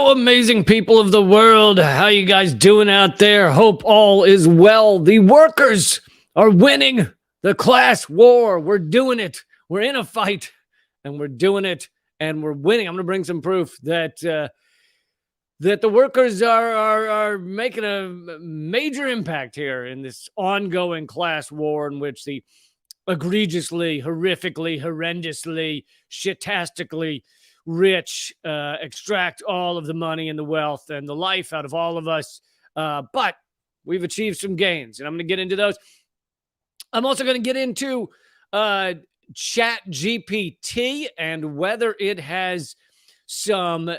Hello, amazing people of the world. How you guys doing out there? Hope all is well. The workers are winning the class war. We're doing it. We're in a fight, and we're doing it, and we're winning. I'm going to bring some proof that the workers are making a major impact here in this ongoing class war in which the egregiously, horrifically, horrendously, shitastically rich extract all of the money and the wealth and the life out of all of us. But we've achieved some gains, and I'm going to get into those. I'm also going to get into Chat GPT and whether it has some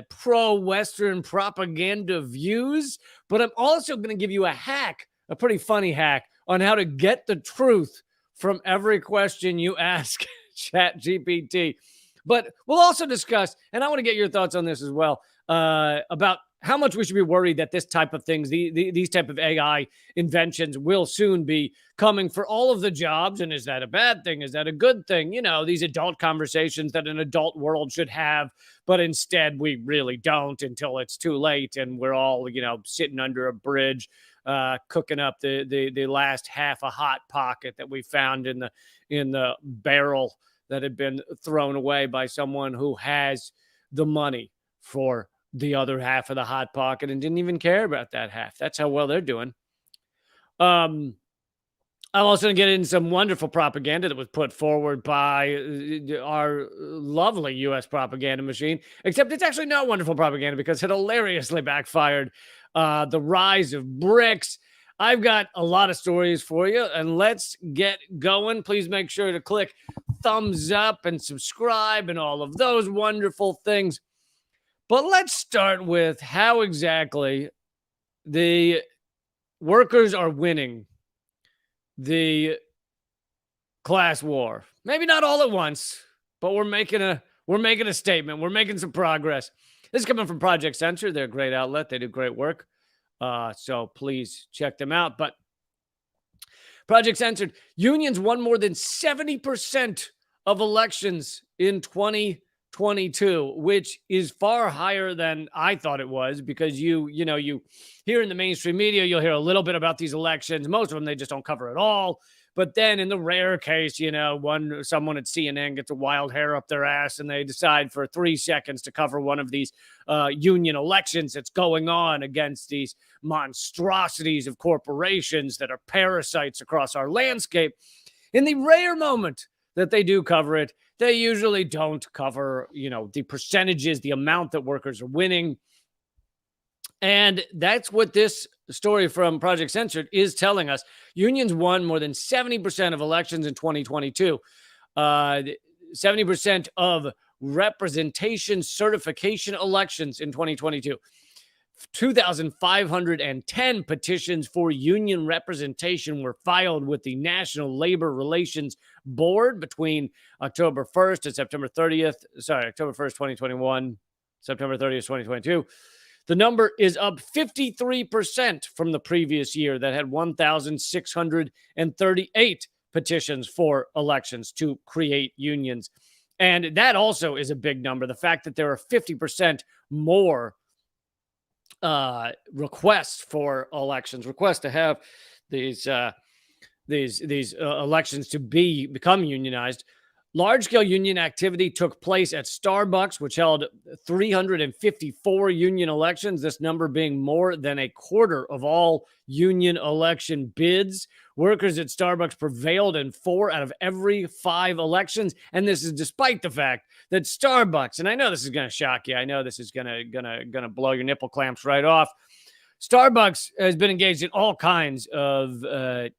pro-Western propaganda views. But I'm also going to give you a hack, a pretty funny hack, on how to get the truth from every question you ask Chat GPT. But we'll also discuss, and I want to get your thoughts on this as well, about how much we should be worried that this type of things, these type of AI inventions will soon be coming for all of the jobs. And is that a bad thing? Is that a good thing? You know, these adult conversations that an adult world should have, but instead we really don't until it's too late and we're all, you know, sitting under a bridge, cooking up the last half a hot pocket that we found in the barrel that had been thrown away by someone who has the money for the other half of the hot pocket and didn't even care about that half. That's how well they're doing. I'm also going to get in some wonderful propaganda that was put forward by our lovely U.S. propaganda machine, except it's actually not wonderful propaganda because it hilariously backfired. The rise of BRICS. I've got a lot of stories for you, and let's get going. Please make sure to click thumbs up and subscribe and all of those wonderful things. But let's start with how exactly the workers are winning the class war. Maybe not all at once, but we're making a statement. We're making some progress. This is coming from Project Censor. They're a great outlet. They do great work. So please check them out. But Project Censored, unions won more than 70% of elections in 2022, which is far higher than I thought it was, because you hear in the mainstream media, you'll hear a little bit about these elections. Most of them, they just don't cover at all. But then in the rare case, someone at CNN gets a wild hair up their ass and they decide for 3 seconds to cover one of these union elections that's going on against these monstrosities of corporations that are parasites across our landscape. In the rare moment that they do cover it, they usually don't cover, the percentages, the amount that workers are winning. And that's what this story from Project Censored is telling us. Unions won more than 70% of elections in 2022. 70% of representation certification elections in 2022. 2,510 petitions for union representation were filed with the National Labor Relations Board between October 1st and September 30th. October 1st, 2021, September 30th, 2022. The number is up 53% from the previous year that had 1,638 petitions for elections to create unions. And that also is a big number. The fact that there are 50% more requests for elections, requests to have these elections to become unionized. Large-scale union activity took place at Starbucks, which held 354 union elections, this number being more than a quarter of all union election bids. Workers at Starbucks prevailed in 4 out of every 5 elections, and this is despite the fact that Starbucks, and I know this is going to shock you, I know this is gonna blow your nipple clamps right off. Starbucks has been engaged in all kinds of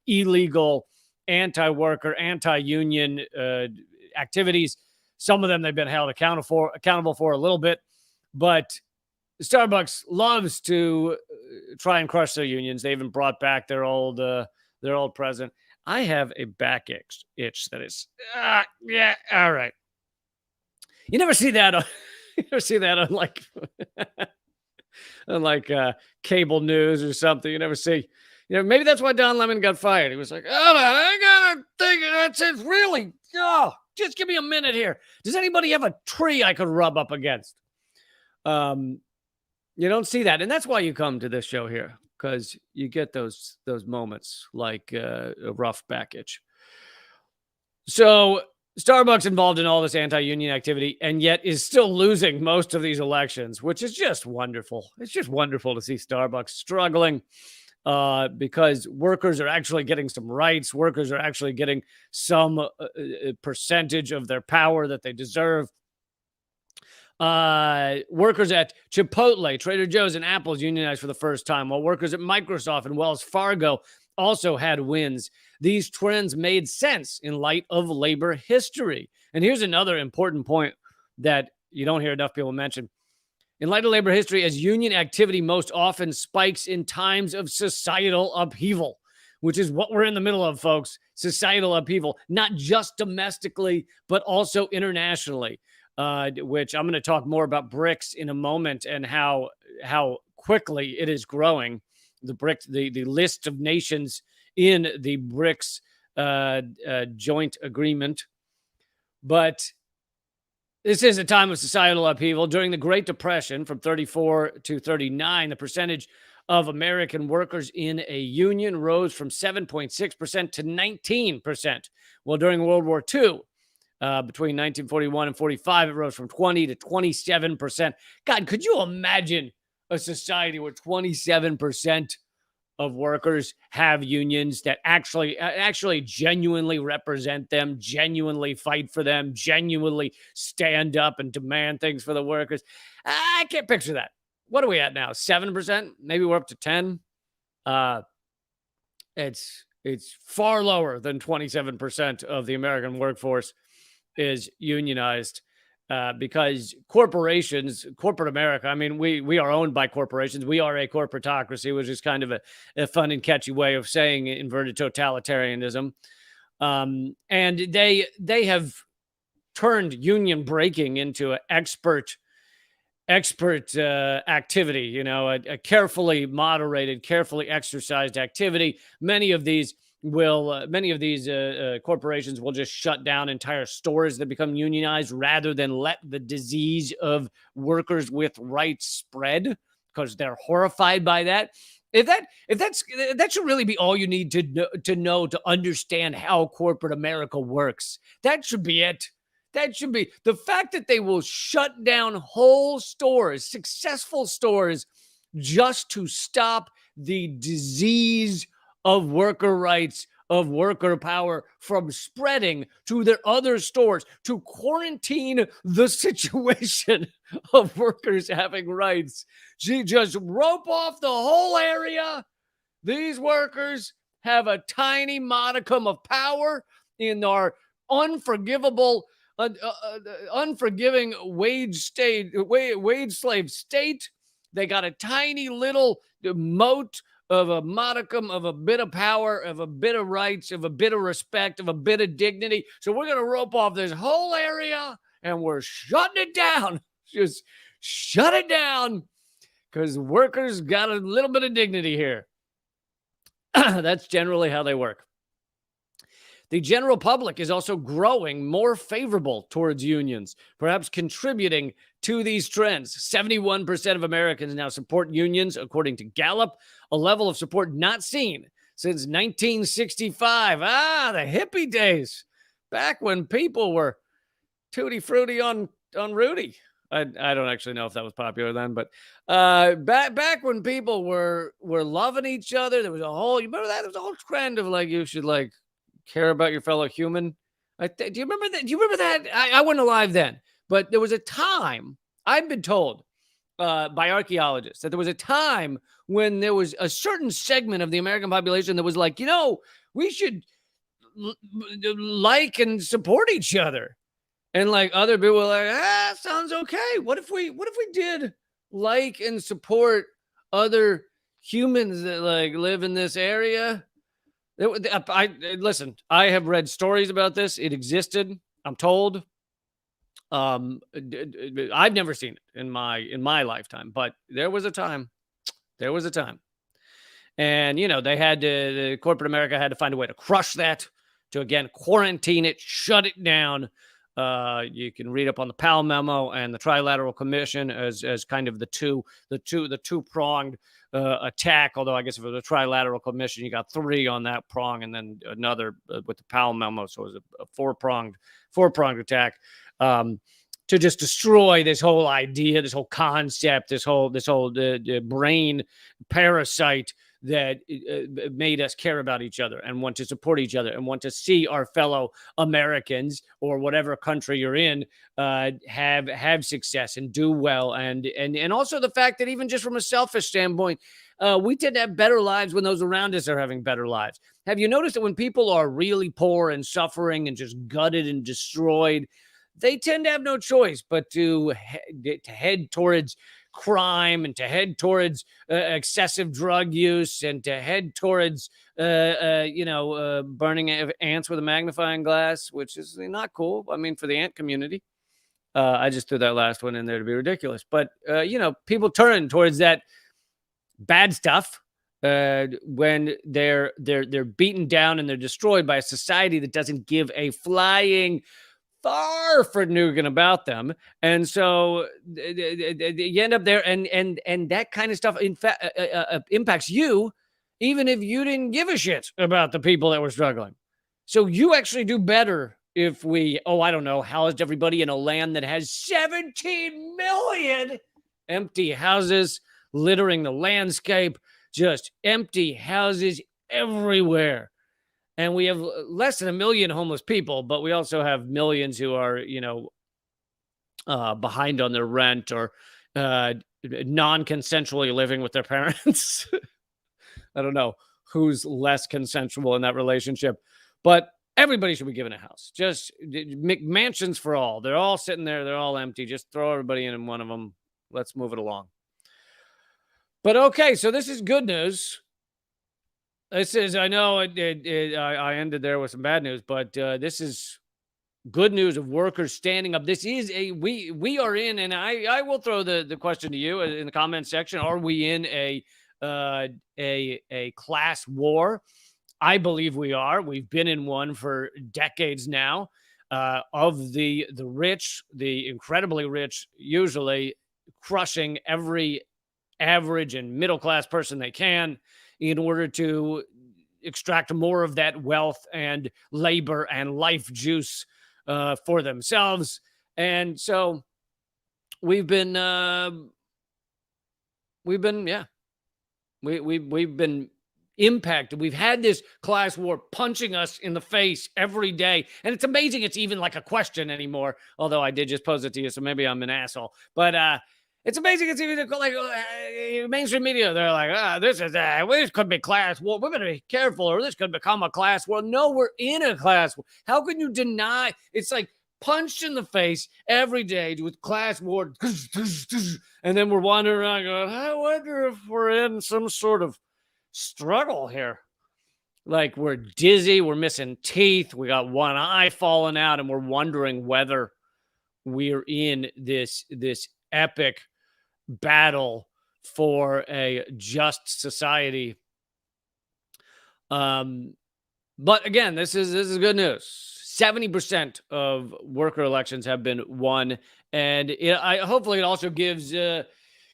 illegal, anti-worker, anti-union activities. Some of them they've been held accountable for a little bit, but Starbucks loves to try and crush their unions. They even brought back their old president. I have a back itch that is yeah, all right. You never see that on like cable news or something. You never see. Maybe that's why Don Lemon got fired. He was like, "Oh man, I gotta think that's it. Really? Oh, just give me a minute here. Does anybody have a tree I could rub up against?" Um, you don't see that, and that's why you come to this show here, because you get those moments like a rough back itch. So Starbucks involved in all this anti-union activity, and yet is still losing most of these elections, which is just wonderful. It's just wonderful to see Starbucks struggling because workers are actually getting some rights. Workers are actually getting some percentage of their power that they deserve. Workers at Chipotle, Trader Joe's, and Apple's unionized for the first time, while workers at Microsoft and Wells Fargo also had wins. These trends made sense in light of labor history. And here's another important point that you don't hear enough people mention. In light of labor history, as union activity most often spikes in times of societal upheaval, which is what we're in the middle of, folks. Societal upheaval, not just domestically, but also internationally. Which I'm going to talk more about BRICS in a moment and how quickly it is growing. The BRICS, the list of nations in the BRICS joint agreement. But this is a time of societal upheaval. During the Great Depression, from 34 to 39, the percentage of American workers in a union rose from 7.6% to 19%. Well, during World War II, between 1941 and 45, it rose from 20 to 27%. God, could you imagine a society where 27% of workers have unions that actually genuinely represent them, genuinely fight for them, genuinely stand up and demand things for the workers? I can't picture that. What are we at now? 7%? Maybe we're up to 10. It's far lower than 27% of the American workforce is unionized because corporations, corporate America, I mean, we are owned by corporations. We are a corporatocracy, which is kind of a fun and catchy way of saying inverted totalitarianism. And they have turned union breaking into an expert activity, a carefully moderated, carefully exercised activity. Many of these corporations will just shut down entire stores that become unionized rather than let the disease of workers with rights spread, because they're horrified by that. That should really be all you need to know to understand how corporate America works. That should be it. That should be the fact that they will shut down whole stores, successful stores, just to stop the disease of worker rights, of worker power from spreading to their other stores, to quarantine the situation of workers having rights. Just rope off the whole area. These workers have a tiny modicum of power in our unforgiving wage slave state. They got a tiny little mote of a modicum of a bit of power, of a bit of rights, of a bit of respect, of a bit of dignity. So we're going to rope off this whole area and we're shutting it down. Just shut it down because workers got a little bit of dignity here. That's generally how they work. The general public is also growing more favorable towards unions, perhaps contributing to these trends. 71% of Americans now support unions, according to Gallup, a level of support not seen since 1965. The hippie days, back when people were tutti frutti on Rudy. I don't actually know if that was popular then, but back when people were loving each other, there was you remember that? There was a whole trend of you should care about your fellow human. Do you remember that? I wasn't alive then, but there was a time, I've been told by archaeologists, that there was a time when there was a certain segment of the American population that was we should like and support each other. And other people were like, sounds okay. What if we did like and support other humans that live in this area? Listen, I have read stories about this. It existed, I'm told. I've never seen it in my lifetime, but there was a time. And, they had to, corporate America had to find a way to crush that, to again, quarantine it, shut it down. You can read up on the Powell memo and the Trilateral Commission as kind of the two pronged attack. Although I guess if it was a Trilateral Commission, you got three on that prong, and then another with the Powell memo. So it was a four pronged attack. To just destroy this whole idea, this whole concept, this whole brain parasite that made us care about each other and want to support each other and want to see our fellow Americans or whatever country you're in have success and do well, and also the fact that even just from a selfish standpoint, we tend to have better lives when those around us are having better lives. Have you noticed that when people are really poor and suffering and just gutted and destroyed, they tend to have no choice but to head towards crime and to head towards excessive drug use and to head towards, burning ants with a magnifying glass, which is not cool. I mean, for the ant community. I just threw that last one in there to be ridiculous. But, people turn towards that bad stuff when they're beaten down and they're destroyed by a society that doesn't give a flying far for Nugan about them. And so you end up there, and that kind of stuff in fact impacts you, even if you didn't give a shit about the people that were struggling. So you actually do better if we, I don't know, housed everybody in a land that has 17 million empty houses littering the landscape, just empty houses everywhere. And we have less than 1 million homeless people, but we also have millions who are, behind on their rent or non-consensually living with their parents. I don't know who's less consensual in that relationship, but everybody should be given a house. Just mansions for all. They're all sitting there. They're all empty. Just throw everybody in one of them. Let's move it along. But okay, so this is good news. This is, I know I ended there with some bad news, but this is good news of workers standing up. This is we are in, and I will throw the question to you in the comment section. Are we in a class war? I believe we are. We've been in one for decades now. Of the rich, the incredibly rich, usually crushing every average and middle class person they can, in order to extract more of that wealth and labor and life juice for themselves. And so we've been impacted. We've had this class war punching us in the face every day. And it's amazing it's even like a question anymore, although I did just pose it to you, so maybe I'm an asshole. But it's amazing it's even like mainstream media. They're like, this could be class war. We're going to be careful, or this could become a class war. No, we're in a class war. How can you deny? It's like punched in the face every day with class war. And then we're wandering around going, I wonder if we're in some sort of struggle here. Like we're dizzy, we're missing teeth, we got one eye falling out, and we're wondering whether we're in this epic battle for a just society. But again, this is good news. 70% of worker elections have been won, and hopefully it also gives a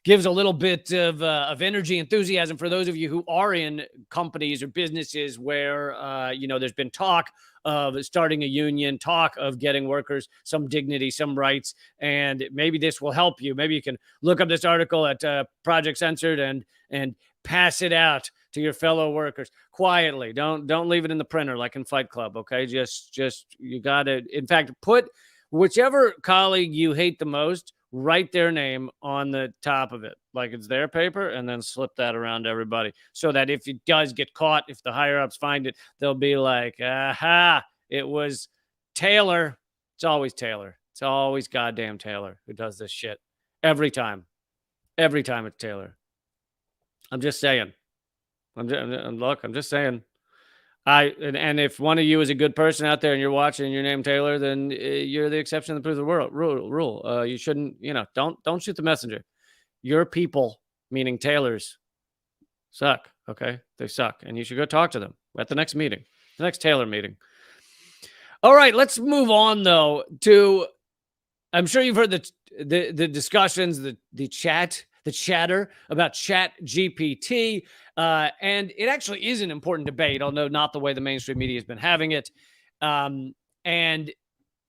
little bit of energy, enthusiasm for those of you who are in companies or businesses where there's been talk of starting a union, talk of getting workers some dignity, some rights, and maybe this will help you. Maybe you can look up this article at Project Censored and pass it out to your fellow workers quietly. Don't leave it in the printer like in Fight Club. Okay, just you got to. In fact, put whichever colleague you hate the most, write their name on the top of it like it's their paper, and then slip that around to everybody, so that if it does get caught, if the higher ups find it, they'll be like, aha, it was Taylor. It's always Taylor. It's always goddamn Taylor who does this shit every time it's Taylor. I'm just saying. I'm just saying. And if one of you is a good person out there and you're watching and you're named Taylor, then you're the exception that proves the rule. You shouldn't, don't shoot the messenger. Your people, meaning Taylors, suck. Okay, they suck, and you should go talk to them at the next meeting, the next Taylor meeting. All right, let's move on though to. I'm sure you've heard the discussions, the chatter about Chat GPT, and it actually is an important debate, although not the way the mainstream media has been having it. Um, and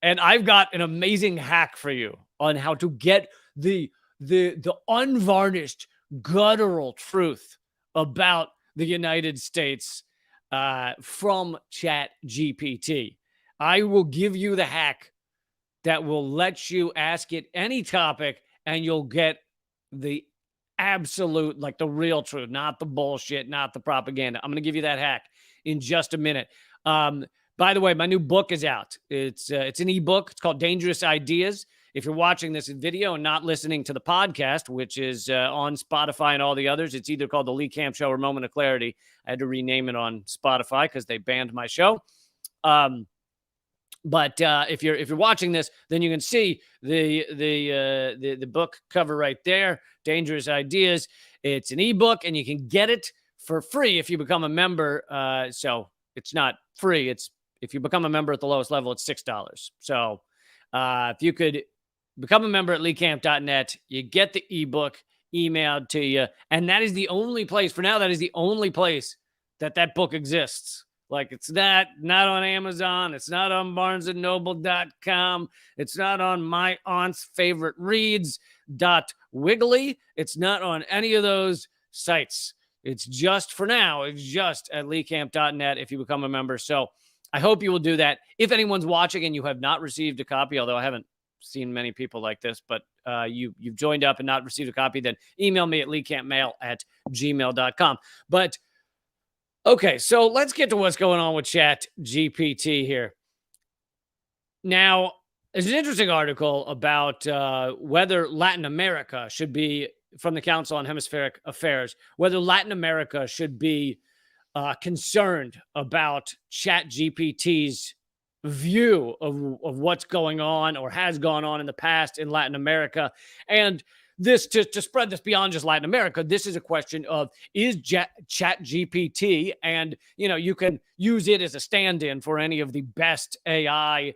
and I've got an amazing hack for you on how to get the unvarnished, guttural truth about the United States from Chat GPT. I will give you the hack that will let you ask it any topic and you'll get the absolute, like the real truth, not the bullshit, not the propaganda. I'm going to give you that hack in just a minute. By the way, my new book is out. It's an ebook. It's called Dangerous Ideas. If you're watching this video and not listening to the podcast, which is on Spotify and all the others, it's either called The Lee Camp Show or Moment of Clarity. I had to rename it on Spotify because they banned my show. But if you're watching this, then you can see the book cover right there, Dangerous Ideas. It's an ebook, and you can get it for free if you become a member. So it's not free. It's if you become a member at the lowest level, it's $6. So if you could become a member at leecamp.net, you get the ebook emailed to you, and that is the only place for now. That is the only place that book exists. Like it's not on Amazon. It's not on barnesandnoble.com. It's not on my aunt's favorite reads.wiggly. It's not on any of those sites. It's just for now. It's just at leecamp.net if you become a member. So I hope you will do that. If anyone's watching and you have not received a copy, although I haven't seen many people like this, but you've joined up and not received a copy, then email me at leecampmail@gmail.com. But okay, so let's get to what's going on with Chat GPT here. Now, there's an interesting article about whether Latin America should be, from the Council on Hemispheric Affairs, whether Latin America should be concerned about Chat GPT's view of what's going on or has gone on in the past in Latin America. And this to spread this beyond just Latin America, this is a question of is Chat GPT, and you can use it as a stand-in for any of the best AI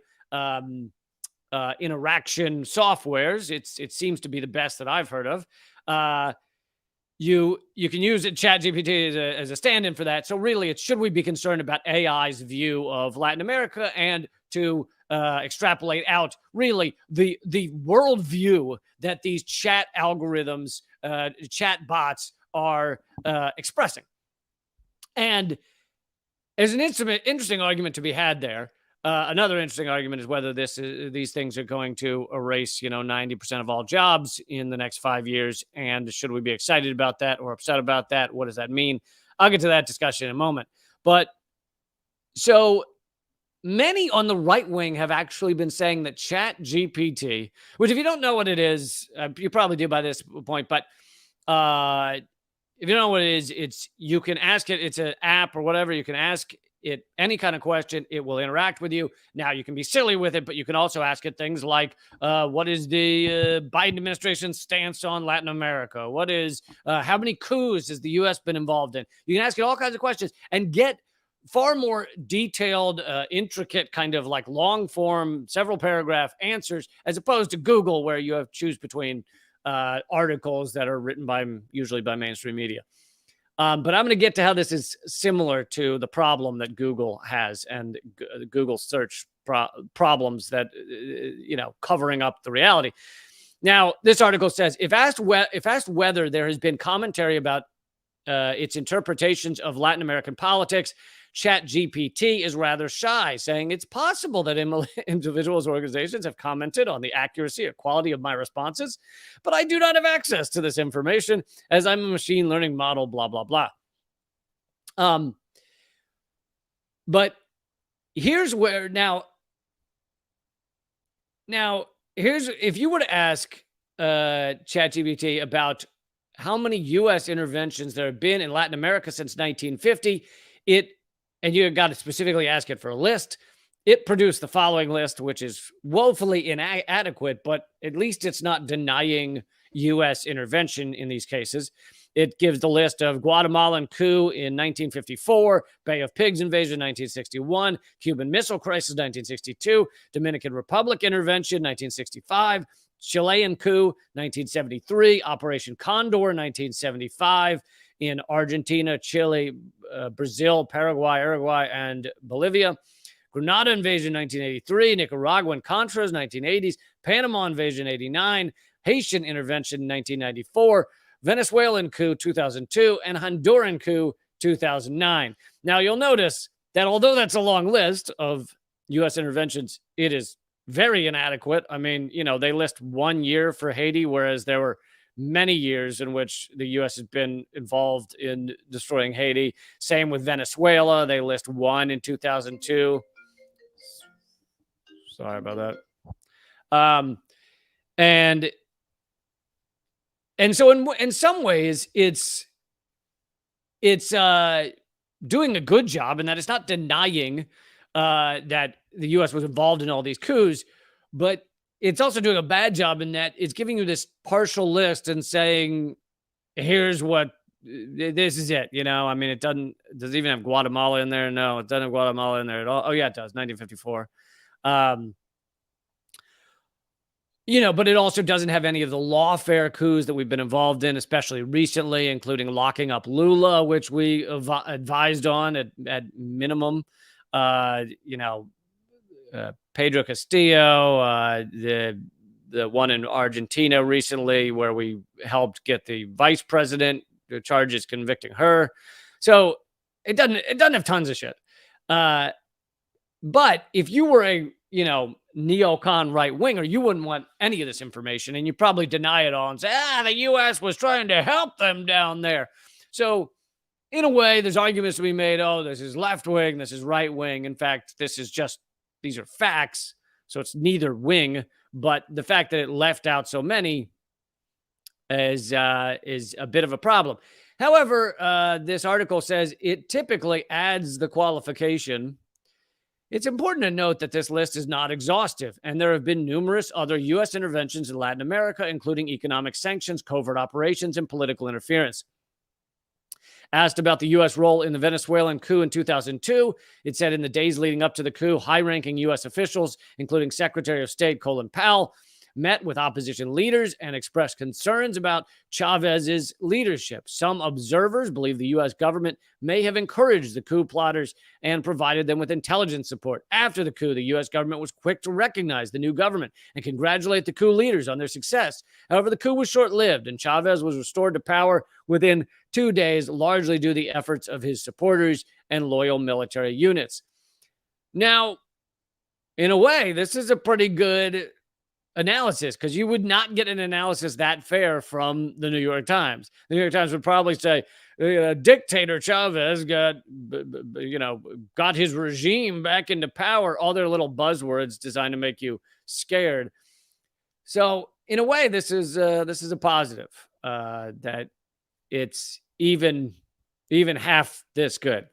interaction softwares. It seems to be the best that I've heard of. You can use it, Chat GPT, as a stand-in for that. So really, it's should we be concerned about AI's view of Latin America, and to extrapolate out really the worldview that these chat algorithms, chat bots are expressing. And there's an interesting argument to be had there. Another interesting argument is whether these things are going to erase 90% of all jobs in the next 5 years, and should we be excited about that or upset about that? What does that mean? I'll get to that discussion in a moment. But so many on the right wing have actually been saying that Chat GPT, which if you don't know what it is, you probably do by this point, but if you don't know what it is, you can ask it. It's an app or whatever. You can ask it any kind of question. It will interact with you. Now, you can be silly with it, but you can also ask it things like, what is the Biden administration's stance on Latin America? What is, how many coups has the U.S. been involved in? You can ask it all kinds of questions and get far more detailed, intricate, kind of like long form, several paragraph answers, as opposed to Google, where you have to choose between articles that are written usually by mainstream media. But I'm going to get to how this is similar to the problem that Google has and Google search problems that, covering up the reality. Now, this article says, if asked whether there has been commentary about its interpretations of Latin American politics, Chat GPT is rather shy, saying it's possible that individuals or organizations have commented on the accuracy or quality of my responses, but I do not have access to this information as I'm a machine learning model, blah, blah, blah. But here's where now here's, if you were to ask ChatGPT about how many U.S. interventions there have been in Latin America since 1950, and you got to specifically ask it for a list, it produced the following list, which is woefully inadequate, but at least it's not denying U.S. intervention in these cases. It gives the list of Guatemalan coup in 1954, Bay of Pigs invasion 1961, Cuban Missile Crisis 1962, Dominican Republic intervention 1965, Chilean coup 1973, Operation Condor 1975 in Argentina, Chile, Brazil, Paraguay, Uruguay, and Bolivia. Grenada invasion 1983, Nicaraguan Contras 1980s, Panama invasion 89, Haitian intervention 1994, Venezuelan coup 2002, and Honduran coup 2009. Now, you'll notice that although that's a long list of U.S. interventions, it is very inadequate. I mean, they list 1 year for Haiti, whereas there were many years in which the U.S. has been involved in destroying Haiti. Same with Venezuela. They list 1 in 2002. Sorry about that. And so in some ways, it's doing a good job in that it's not denying that the U.S. was involved in all these coups, but it's also doing a bad job in that it's giving you this partial list and saying, here's what, this is it. I mean, does it even have Guatemala in there? No, it doesn't have Guatemala in there at all. Oh yeah, it does. 1954. But it also doesn't have any of the lawfare coups that we've been involved in, especially recently, including locking up Lula, which we advised on at minimum. Pedro Castillo, the one in Argentina recently, where we helped get the vice president, the charges convicting her. So it doesn't have tons of shit. But if you were a neocon right winger, you wouldn't want any of this information, and you probably deny it all and say, the U.S. was trying to help them down there. So in a way, there's arguments to be made. Oh, this is left wing, this is right wing. In fact, these are facts. So it's neither wing, but the fact that it left out so many is a bit of a problem. However, this article says it typically adds the qualification. It's important to note that this list is not exhaustive, and there have been numerous other U.S. interventions in Latin America, including economic sanctions, covert operations, and political interference. Asked about the U.S. role in the Venezuelan coup in 2002, it said in the days leading up to the coup, high-ranking U.S. officials, including Secretary of State Colin Powell, met with opposition leaders and expressed concerns about Chavez's leadership. Some observers believe the U.S. government may have encouraged the coup plotters and provided them with intelligence support. After the coup, the U.S. government was quick to recognize the new government and congratulate the coup leaders on their success. However, the coup was short-lived, and Chavez was restored to power within 2 days, largely due to the efforts of his supporters and loyal military units. Now, in a way, this is a pretty good analysis, because you would not get an analysis that fair from the New York Times. The New York Times would probably say, dictator Chavez got his regime back into power, all their little buzzwords designed to make you scared. So in a way, this is a positive, that it's even half this good.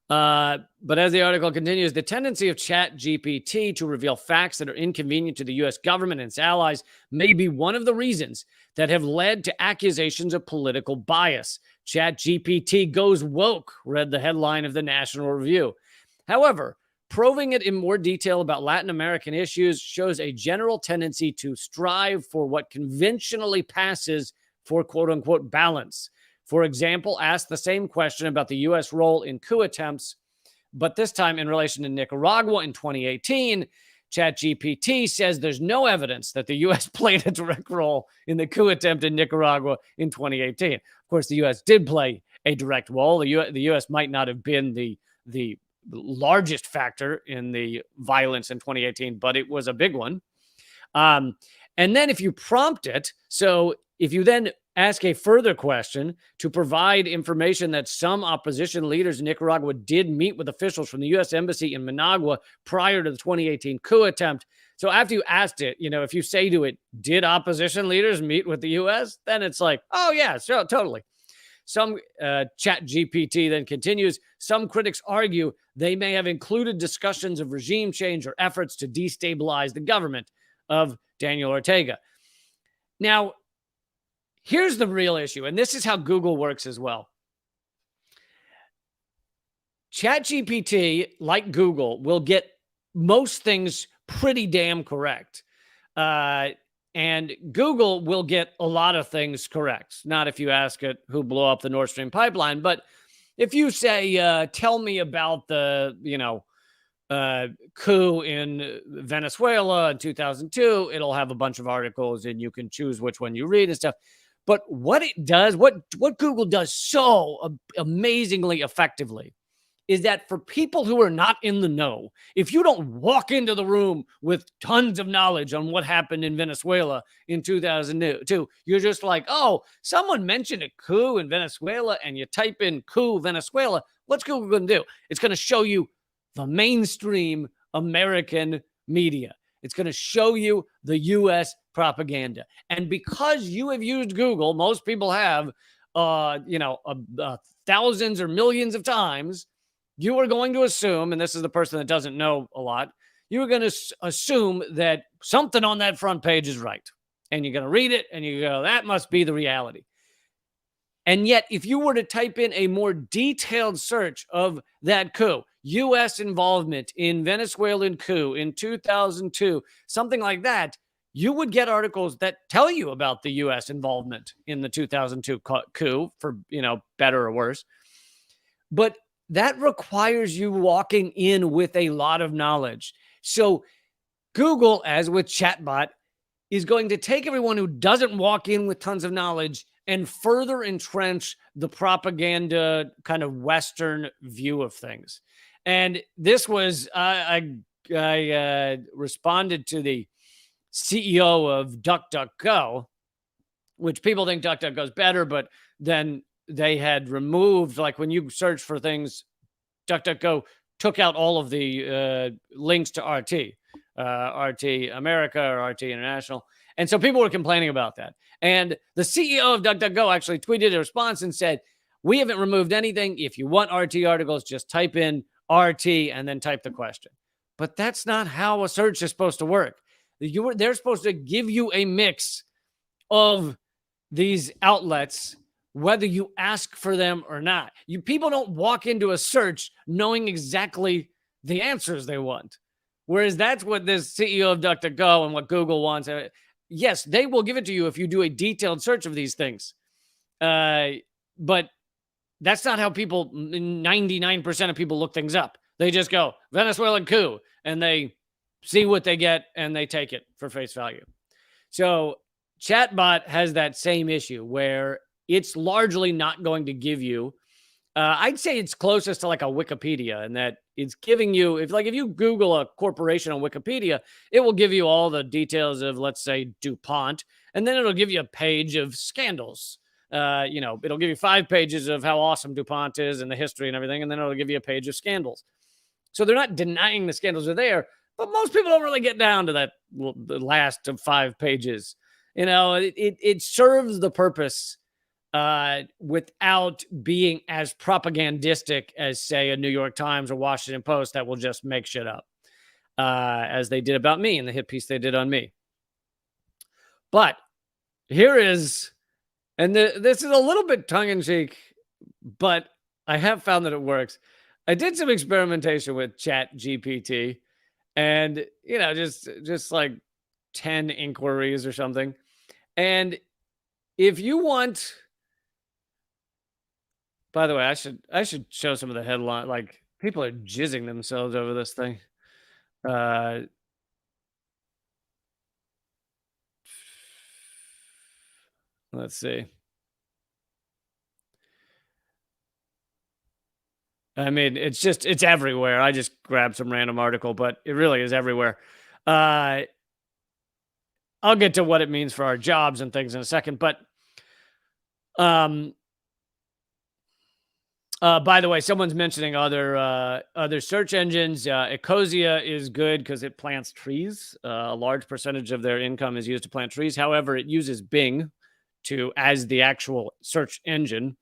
But as the article continues, the tendency of ChatGPT to reveal facts that are inconvenient to the U.S. government and its allies may be one of the reasons that have led to accusations of political bias. ChatGPT goes woke, read the headline of the National Review. However, probing it in more detail about Latin American issues shows a general tendency to strive for what conventionally passes for quote-unquote balance. For example, asked the same question about the U.S. role in coup attempts, but this time in relation to Nicaragua in 2018, ChatGPT says there's no evidence that the U.S. played a direct role in the coup attempt in Nicaragua in 2018. Of course, the U.S. did play a direct role. The U.S. might not have been the largest factor in the violence in 2018, but it was a big one. And then if you prompt it, so if you then ask a further question to provide information that some opposition leaders in Nicaragua did meet with officials from the U.S. Embassy in Managua prior to the 2018 coup attempt. So after you asked it, if you say to it, did opposition leaders meet with the U.S.? Then it's like, oh, yeah, sure, totally. Some ChatGPT then continues, some critics argue they may have included discussions of regime change or efforts to destabilize the government of Daniel Ortega. Now, Here's the real issue, and this is how Google works as well. ChatGPT, like Google, will get most things pretty damn correct. And Google will get a lot of things correct. Not if you ask it who blew up the Nord Stream pipeline, but if you say, tell me about the, coup in Venezuela in 2002, it'll have a bunch of articles and you can choose which one you read and stuff. But what it does, what Google does so amazingly effectively is that for people who are not in the know, if you don't walk into the room with tons of knowledge on what happened in Venezuela in 2002, you're just like, oh, someone mentioned a coup in Venezuela, and you type in coup Venezuela, what's Google going to do? It's going to show you the mainstream American media. It's going to show you the U.S. propaganda. And because you have used Google, most people have, thousands or millions of times, you are going to assume, and this is the person that doesn't know a lot, you are going to assume that something on that front page is right. And you're going to read it and you go, that must be the reality. And yet, if you were to type in a more detailed search of that coup, U.S. involvement in Venezuelan coup in 2002, something like that, you would get articles that tell you about the U.S. involvement in the 2002 coup, for, better or worse. But that requires you walking in with a lot of knowledge. So Google, as with Chatbot, is going to take everyone who doesn't walk in with tons of knowledge and further entrench the propaganda kind of Western view of things. And this was, I responded to the CEO of DuckDuckGo, which people think DuckDuckGo is better, but then they had removed, like when you search for things, DuckDuckGo took out all of the links to RT America or RT International. And so people were complaining about that. And the CEO of DuckDuckGo actually tweeted a response and said, we haven't removed anything. If you want RT articles, just type in RT and then type the question. But that's not how a search is supposed to work. They're supposed to give you a mix of these outlets, whether you ask for them or not. People don't walk into a search knowing exactly the answers they want. Whereas that's what this CEO of DuckDuckGo and what Google wants. Yes, they will give it to you if you do a detailed search of these things. But that's not how 99% of people look things up. They just go, Venezuelan coup, and they see what they get and they take it for face value. So Chatbot has that same issue where it's largely not going to give you, I'd say it's closest to like a Wikipedia, in that it's giving you, if you Google a corporation on Wikipedia, it will give you all the details of, let's say, DuPont, and then it'll give you a page of scandals. It'll give you 5 pages of how awesome DuPont is and the history and everything, and then it'll give you a page of scandals. So they're not denying the scandals are there, but most people don't really get down to that, the last of 5 pages. It serves the purpose without being as propagandistic as, say, a New York Times or Washington Post that will just make shit up, as they did about me in the hit piece they did on me. But here is, and this is a little bit tongue-in-cheek, but I have found that it works. I did some experimentation with ChatGPT, and, just like 10 inquiries or something. And if you want, by the way, I should show some of the headline. Like, people are jizzing themselves over this thing. Let's see. I mean, it's everywhere. I just grabbed some random article, but it really is everywhere. I'll get to what it means for our jobs and things in a second, but by the way, someone's mentioning other search engines. Ecosia is good because it plants trees. A large percentage of their income is used to plant trees. However, it uses Bing as the actual search engine.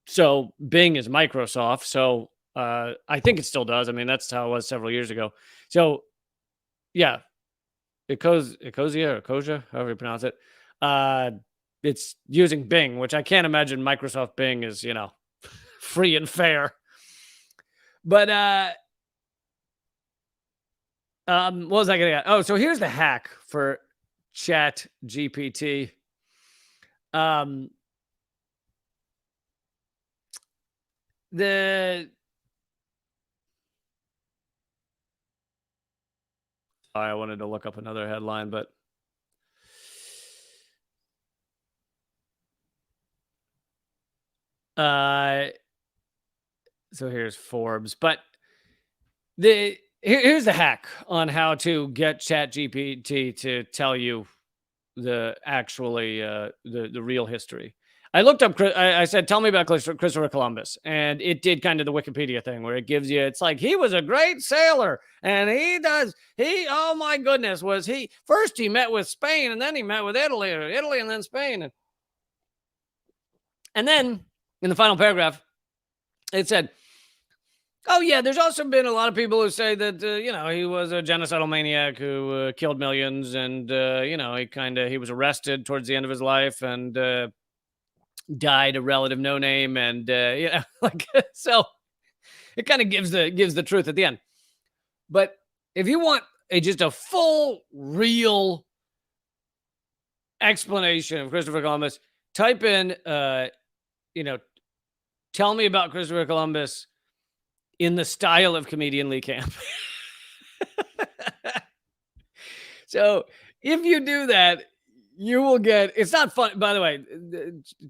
So Bing is Microsoft. So I think it still does. I mean, that's how it was several years ago. So yeah, Ecosia, however you pronounce it. it's using Bing, which I can't imagine Microsoft Bing is, free and fair. But what was I gonna get? Oh, so here's the hack for Chat GPT. The I wanted to look up another headline, but so here's Forbes. But here's the hack on how to get ChatGPT to tell you the real history. I looked up. I said, "Tell me about Christopher Columbus," and it did kind of the Wikipedia thing where it gives you. It's like he was a great sailor, and Oh my goodness, was he first? He met with Spain, and then he met with Italy, and then Spain, and then in the final paragraph, it said, "Oh yeah, there's also been a lot of people who say that he was a genocidal maniac who killed millions, and he was arrested towards the end of his life and died a relative no name, and like so it kind of gives the truth at the end. But if you want just a full, real explanation of Christopher Columbus, type in tell me about Christopher Columbus in the style of comedian Lee Camp." So if you do that, you will get. It's not fun, by the way.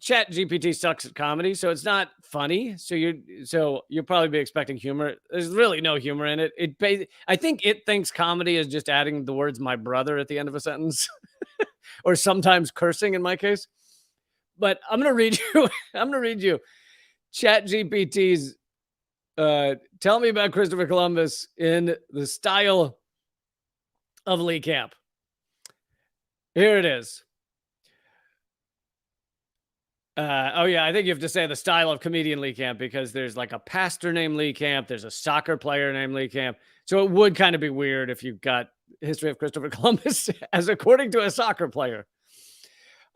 Chat GPT sucks at comedy, so it's not funny. So you'll probably be expecting humor. There's really no humor in it. I think it thinks comedy is just adding the words "my brother" at the end of a sentence, or sometimes cursing in my case. But I'm gonna read you Chat GPT's tell me about Christopher Columbus in the style of Lee Camp. Here it is. I think you have to say the style of comedian Lee Camp, because there's like a pastor named Lee Camp. There's a soccer player named Lee Camp. So it would kind of be weird if you got history of Christopher Columbus as according to a soccer player.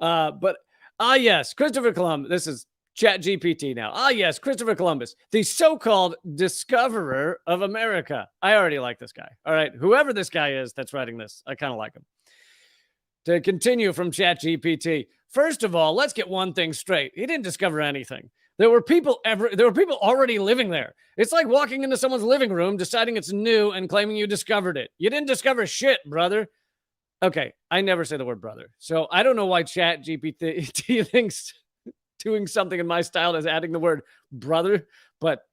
Yes, Christopher Columbus. This is Chat GPT now. Yes, Christopher Columbus, the so-called discoverer of America. I already like this guy. All right, whoever this guy is that's writing this, I kind of like him. To continue from Chat GPT, first of all, let's get one thing straight. He didn't discover anything. There were people already living there. It's like walking into someone's living room, deciding it's new, and claiming you discovered it. You didn't discover shit, brother. Okay, I never say the word brother, so I don't know why Chat GPT thinks doing something in my style is adding the word brother, but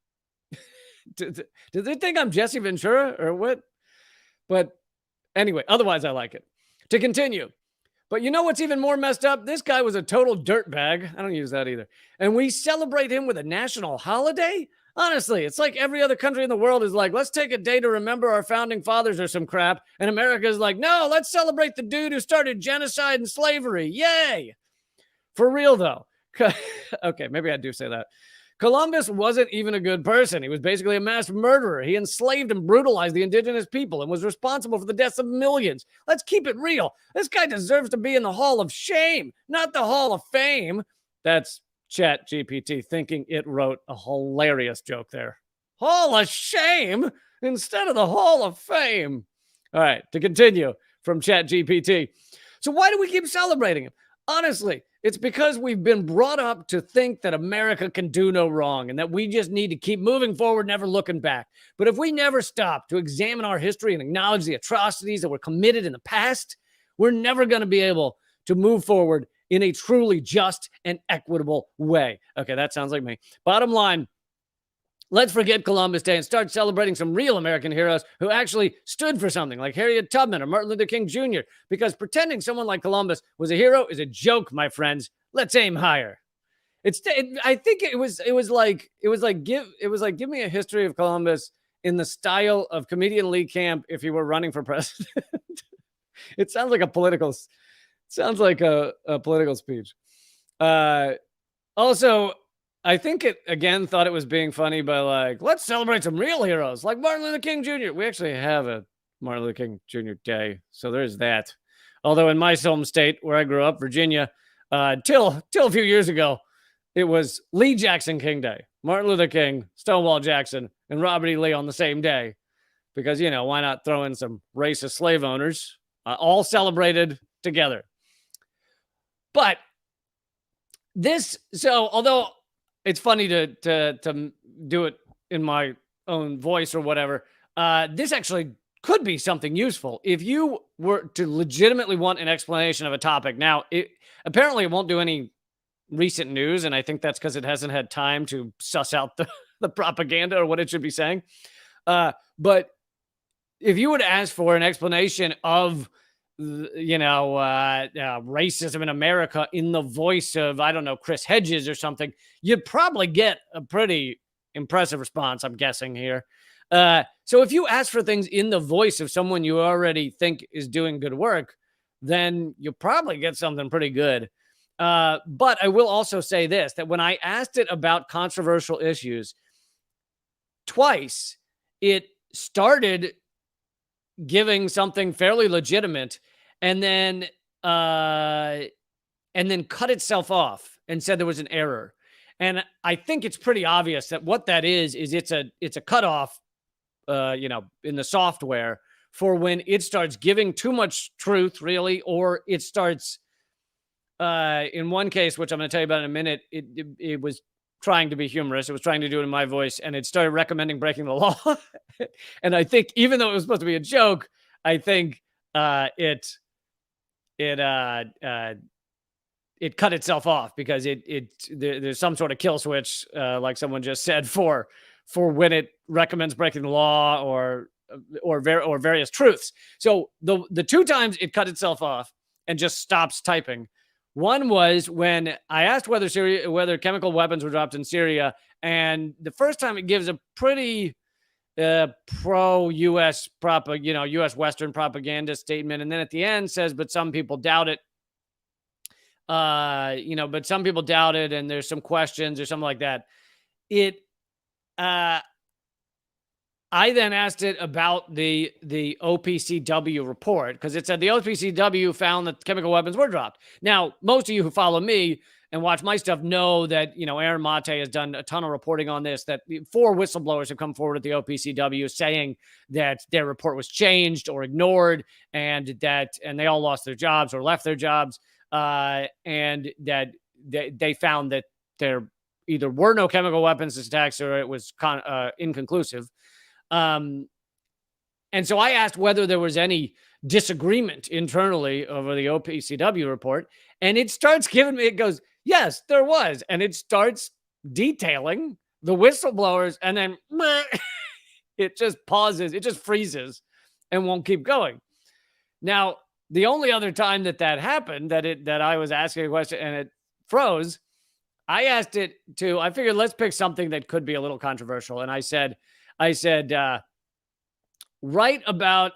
do they think I'm Jesse Ventura or what? But anyway, otherwise I like it. To continue. But you know what's even more messed up? This guy was a total dirtbag. I don't use that either. And we celebrate him with a national holiday? Honestly, it's like every other country in the world is like, let's take a day to remember our founding fathers or some crap. And America is like, no, let's celebrate the dude who started genocide and slavery. Yay. For real, though. Okay, maybe I do say that. Columbus wasn't even a good person. He was basically a mass murderer. He enslaved and brutalized the indigenous people and was responsible for the deaths of millions. Let's keep it real. This guy deserves to be in the Hall of Shame, not the Hall of Fame. That's Chat GPT thinking it wrote a hilarious joke there. Hall of Shame instead of the Hall of Fame. All right, to continue from Chat GPT. So why do we keep celebrating him? Honestly, it's because we've been brought up to think that America can do no wrong and that we just need to keep moving forward, never looking back. But if we never stop to examine our history and acknowledge the atrocities that were committed in the past, we're never going to be able to move forward in a truly just and equitable way. Okay, that sounds like me. Bottom line, let's forget Columbus Day and start celebrating some real American heroes who actually stood for something, like Harriet Tubman or Martin Luther King Jr., because pretending someone like Columbus was a hero is a joke, my friends. Let's aim higher. I think it was like give me a history of Columbus in the style of comedian Lee Camp if he were running for president. It sounds like a political speech. Also, I think it, again, thought it was being funny by like, let's celebrate some real heroes like Martin Luther King Jr. We actually have a Martin Luther King Jr. Day, so there's that. Although in my home state, where I grew up, Virginia, Till a few years ago, it was Lee Jackson King Day, Martin Luther King, Stonewall Jackson, and Robert E. Lee on the same day. Because, why not throw in some racist slave owners, all celebrated together. But although it's funny to do it in my own voice or whatever, this actually could be something useful. If you were to legitimately want an explanation of a topic, now, apparently it won't do any recent news, and I think that's because it hasn't had time to suss out the propaganda or what it should be saying. But if you were to ask for an explanation of, racism in America in the voice of, I don't know, Chris Hedges or something, you'd probably get a pretty impressive response, I'm guessing here. So if you ask for things in the voice of someone you already think is doing good work, then you'll probably get something pretty good. But I will also say this, that when I asked it about controversial issues, twice it started giving something fairly legitimate and then cut itself off and said there was an error. And I think it's pretty obvious that what that is it's a cutoff, in the software for when it starts giving too much truth, really, or it starts, in one case, which I'm going to tell you about in a minute, it was trying to be humorous. It was trying to do it in my voice, and it started recommending breaking the law. And I think, even though it was supposed to be a joke, I think it cut itself off because there's some sort of kill switch, like someone just said, for when it recommends breaking the law or various truths. So the two times it cut itself off and just stops typing. One was when I asked whether chemical weapons were dropped in Syria, and the first time it gives a pretty pro-U.S. U.S. Western propaganda statement, and then at the end says, "But some people doubt it." But some people doubt it, and there's some questions or something like that. I then asked it about the OPCW report, because it said the OPCW found that chemical weapons were dropped. Now, most of you who follow me and watch my stuff know that, Aaron Mate has done a ton of reporting on this, that 4 whistleblowers have come forward at the OPCW saying that their report was changed or ignored, and they all lost their jobs or left their jobs, and that they found that there either were no chemical weapons attacks or it was inconclusive. And so I asked whether there was any disagreement internally over the OPCW report, and it starts giving me, it goes, yes, there was. And it starts detailing the whistleblowers, and then it just pauses, it just freezes and won't keep going. Now, the only other time that happened, that I was asking a question and it froze, I asked it to, I figured let's pick something that could be a little controversial. And I said, write about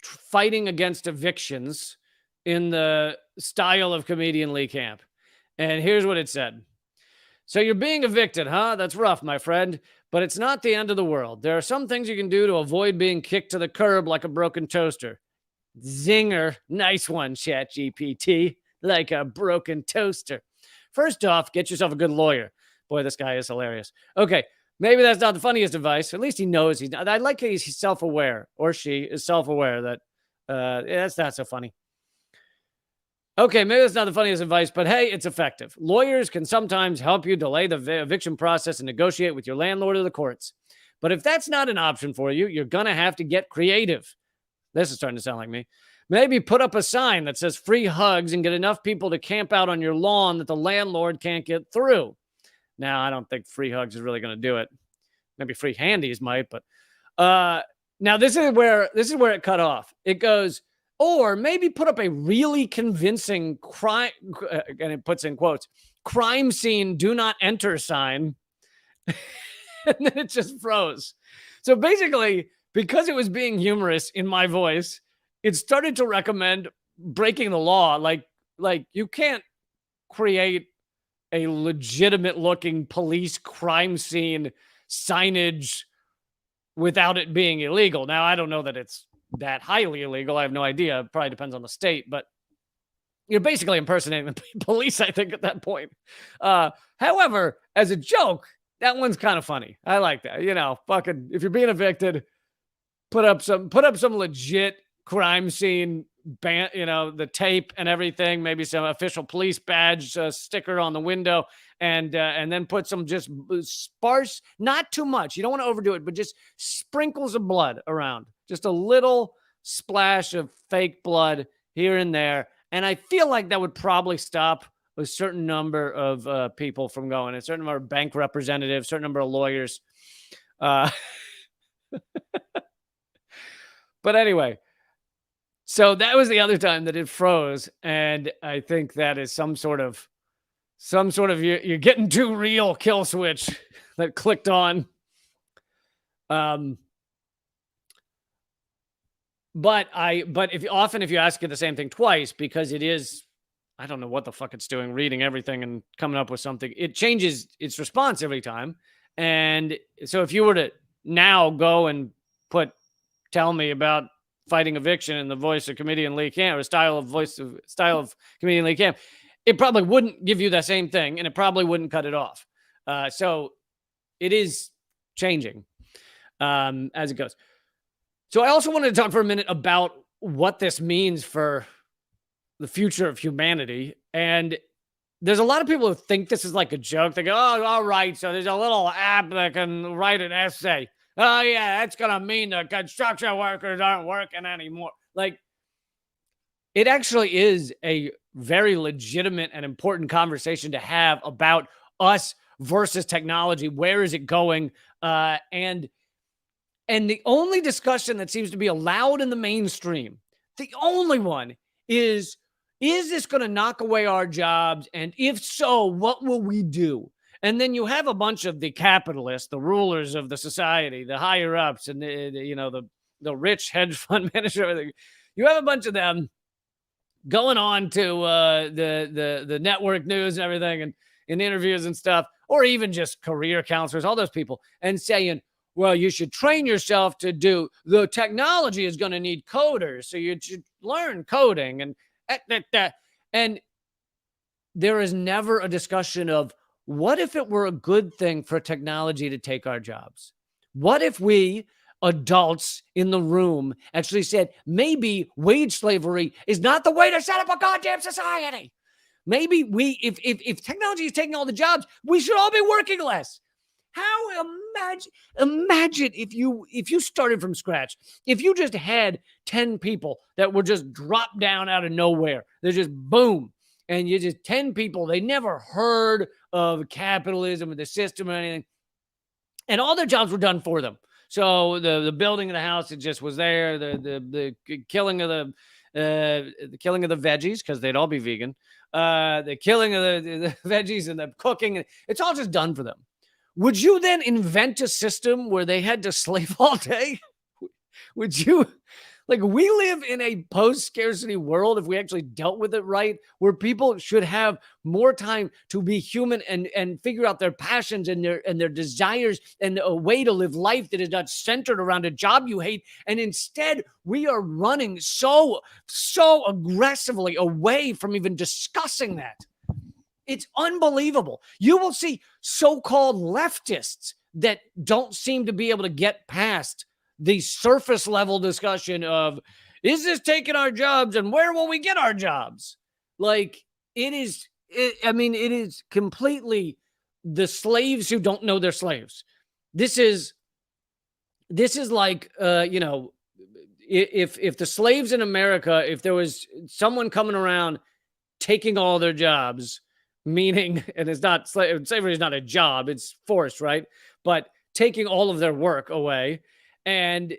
fighting against evictions in the style of comedian Lee Camp. And here's what it said. So you're being evicted, huh? That's rough, my friend, but it's not the end of the world. There are some things you can do to avoid being kicked to the curb like a broken toaster. Zinger. Nice one, ChatGPT. Like a broken toaster. First off, get yourself a good lawyer. Boy, this guy is hilarious. Okay. Maybe that's not the funniest advice. At least he knows he's not. I like that he's self-aware, or she is self-aware that that's not so funny. Okay, maybe that's not the funniest advice, but hey, it's effective. Lawyers can sometimes help you delay the eviction process and negotiate with your landlord or the courts. But if that's not an option for you, you're going to have to get creative. This is starting to sound like me. Maybe put up a sign that says free hugs and get enough people to camp out on your lawn that the landlord can't get through. Now, I don't think free hugs is really going to do it. Maybe free handies might, but now this is where it cut off. It goes, or maybe put up a really convincing crime, and it puts in quotes, crime scene, do not enter sign. And then it just froze. So basically, because it was being humorous in my voice, it started to recommend breaking the law. Like you can't create a legitimate looking police crime scene signage without it being illegal. Now, I don't know that it's that highly illegal. I have no idea. It probably depends on the state, but You're basically impersonating the police, I think, at that point. However, as a joke, that one's kind of funny. I like that. You know, fucking, if you're being evicted, put up some legit crime scene, you know, the tape and everything, maybe some official police badge sticker on the window, and then put some just sparse, not too much. You don't want to overdo it, but just sprinkles of blood around, just a little splash of fake blood here and there. And I feel like that would probably stop a certain number of people from going, a certain number of bank representatives, certain number of lawyers. But anyway, so that was the other time that it froze. And I think that is some sort of you're getting too real kill switch that clicked on. But if you ask it the same thing twice, because it is, I don't know what the fuck it's doing, reading everything and coming up with something, it changes its response every time. And so if you were to now go and tell me about fighting eviction in the voice of comedian Lee Camp, or style of comedian Lee Camp, it probably wouldn't give you the same thing, and it probably wouldn't cut it off. So it is changing as it goes. So I also wanted to talk for a minute about what this means for the future of humanity. And there's a lot of people who think this is like a joke. They go, oh, all right, so there's a little app that can write an essay. Oh, yeah, that's going to mean the construction workers aren't working anymore. Like, it actually is a very legitimate and important conversation to have about us versus technology. Where is it going? And the only discussion that seems to be allowed in the mainstream, the only one is this going to knock away our jobs? And if so, what will we do? And then you have a bunch of the capitalists, the rulers of the society, the higher ups, and the rich hedge fund manager. Everything. You have a bunch of them going on to the network news and everything, and in interviews and stuff, or even just career counselors, all those people, and saying, well, you should train yourself to do, the technology is going to need coders, so you should learn coding. And there is never a discussion of, what if it were a good thing for technology to take our jobs? What if we adults in the room actually said, maybe wage slavery is not the way to set up a goddamn society? Maybe if technology is taking all the jobs, we should all be working less. How imagine if you started from scratch, if you just had 10 people that were just dropped down out of nowhere, they're just boom, and you just 10 people, they never heard of capitalism or the system or anything, and all their jobs were done for them. So the building of the house, it just was there. The killing of the veggies, because they'd all be vegan. The killing of the veggies and the cooking, it's all just done for them. Would you then invent a system where they had to slave all day? Would you? Like, we live in a post-scarcity world, if we actually dealt with it right, where people should have more time to be human and figure out their passions and their desires and a way to live life that is not centered around a job you hate. And instead, we are running so aggressively away from even discussing that. It's unbelievable. You will see so-called leftists that don't seem to be able to get past the surface level discussion of, is this taking our jobs and where will we get our jobs? Like, it is completely the slaves who don't know they're slaves. This is like, if the slaves in America, if there was someone coming around taking all their jobs, meaning, and it's not, slavery is not a job, it's forced, right? But taking all of their work away. And,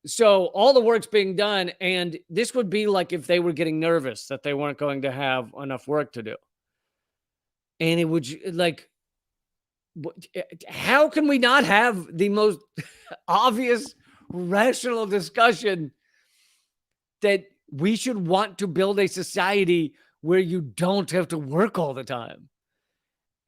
so all the work's being done. And this would be like if they were getting nervous that they weren't going to have enough work to do. And it would, like, how can we not have the most obvious, rational discussion that we should want to build a society where you don't have to work all the time?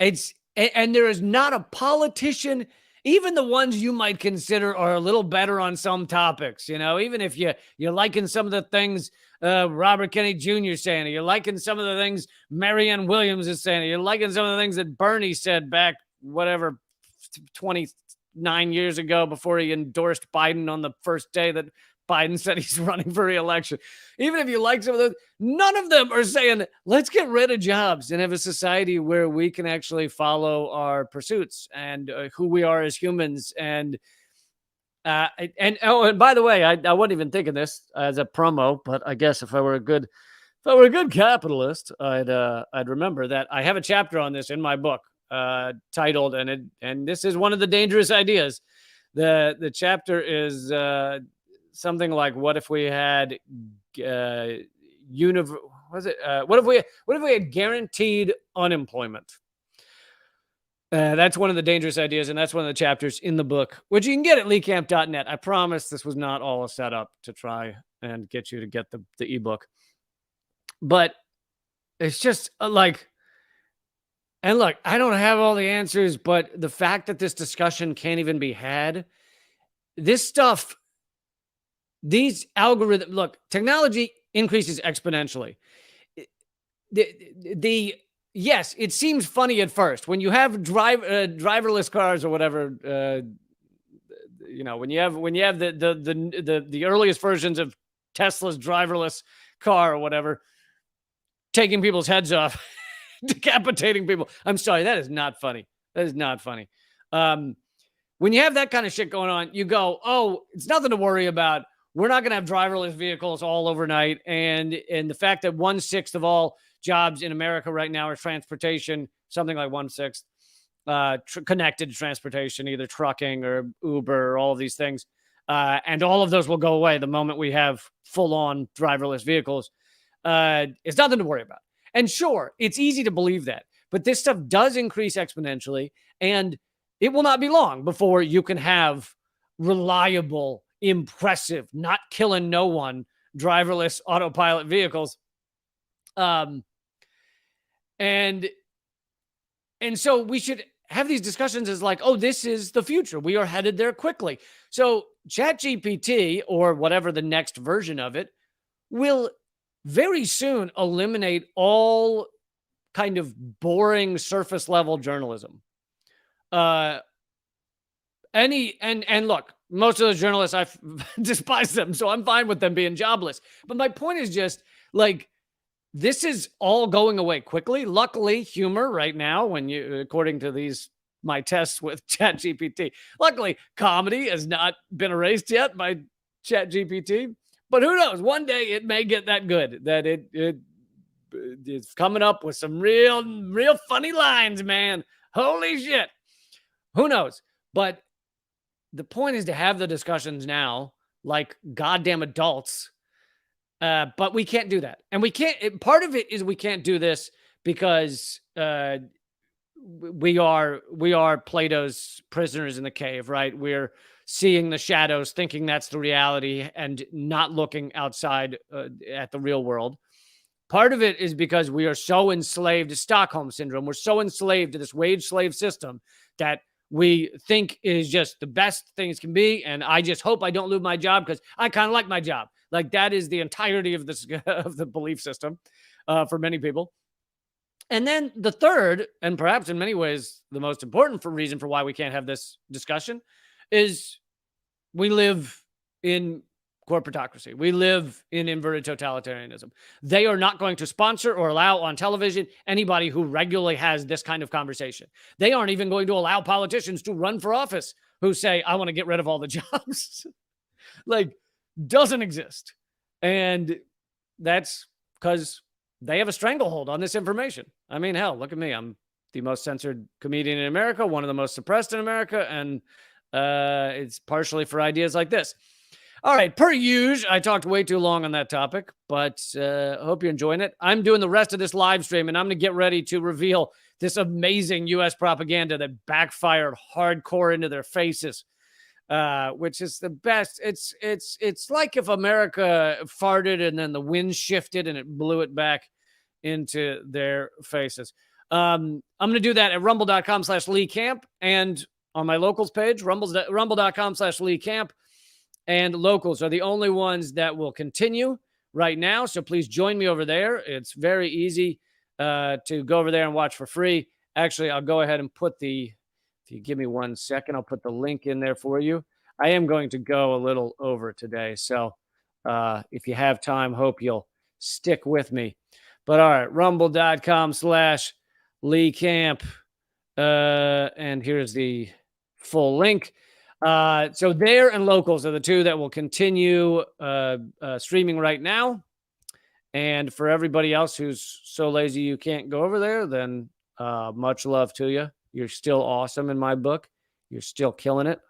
And there is not a politician even the ones you might consider are a little better on some topics, even if you're liking some of the things Robert Kennedy Jr. is saying, or you're liking some of the things Marianne Williams is saying, or you're liking some of the things that Bernie said back, whatever, 29 years ago before he endorsed Biden on the first day that Biden said he's running for re-election. Even if you like some of those, none of them are saying, let's get rid of jobs and have a society where we can actually follow our pursuits and who we are as humans. And by the way, I wasn't even thinking this as a promo, but I guess if I were a good capitalist, I'd remember that I have a chapter on this in my book titled, and this is one of the dangerous ideas. The chapter is something like, what if we had what if we had guaranteed unemployment? That's one of the dangerous ideas, and that's one of the chapters in the book, which you can get at leecamp.net. I promise this was not all a setup to try and get you to get the ebook. But it's just like, and look, I don't have all the answers, but the fact that this discussion can't even be had, this stuff, these algorithms, look, technology increases exponentially. Yes, it seems funny at first when you have driverless cars or whatever. When you have the earliest versions of Tesla's driverless car or whatever, taking people's heads off, decapitating people. I'm sorry, that is not funny. That is not funny. When you have that kind of shit going on, you go, oh, it's nothing to worry about. We're not going to have driverless vehicles all overnight. And the fact that 1/6 of all jobs in America right now are transportation, something like 1/6, connected transportation, either trucking or Uber or all of these things. And all of those will go away the moment we have full-on driverless vehicles. It's nothing to worry about. And sure, it's easy to believe that. But this stuff does increase exponentially. And it will not be long before you can have reliable, impressive, not killing no one, driverless autopilot vehicles. And so we should have these discussions as like, oh, this is the future. We are headed there quickly. So ChatGPT, or whatever the next version of it, will very soon eliminate all kind of boring surface level journalism. And look, most of those journalists, I despise them, so I'm fine with them being jobless. But my point is just like, this is all going away quickly. Luckily, humor right now, according to my tests with ChatGPT, luckily comedy has not been erased yet by ChatGPT. But who knows? One day it may get that good that it's coming up with some real funny lines, man. Holy shit. Who knows? But the point is to have the discussions now like goddamn adults. But we can't do that. And we can't, part of it is we can't do this because we are Plato's prisoners in the cave, right? We're seeing the shadows, thinking that's the reality and not looking outside at the real world. Part of it is because we are so enslaved to Stockholm Syndrome. We're so enslaved to this wage slave system that we think is just the best things can be. And I just hope I don't lose my job because I kind of like my job. Like that is the entirety of this of the belief system for many people. And then the third, and perhaps in many ways the most important reason for why we can't have this discussion, is we live in corporatocracy. We live in inverted totalitarianism. They are not going to sponsor or allow on television anybody who regularly has this kind of conversation. They aren't even going to allow politicians to run for office who say, I want to get rid of all the jobs. Like, doesn't exist. And that's because they have a stranglehold on this information. I mean, hell, look at me. I'm the most censored comedian in America, one of the most suppressed in America, and it's partially for ideas like this. All right, per usual, I talked way too long on that topic, but I hope you're enjoying it. I'm doing the rest of this live stream, and I'm going to get ready to reveal this amazing U.S. propaganda that backfired hardcore into their faces, which is the best. It's like if America farted and then the wind shifted and it blew it back into their faces. I'm going to do that at rumble.com/Lee Camp, and on my locals page, rumble.com/Lee Camp. And locals are the only ones that will continue right now. So please join me over there. It's very easy to go over there and watch for free. Actually, I'll go ahead and put if you give me 1 second, I'll put the link in there for you. I am going to go a little over today. So if you have time, hope you'll stick with me. But all right, rumble.com/Lee Camp. And here's the full link. So there and locals are the two that will continue streaming right now. And for everybody else who's so lazy you can't go over there, then much love to you. You're still awesome in my book. You're still killing it.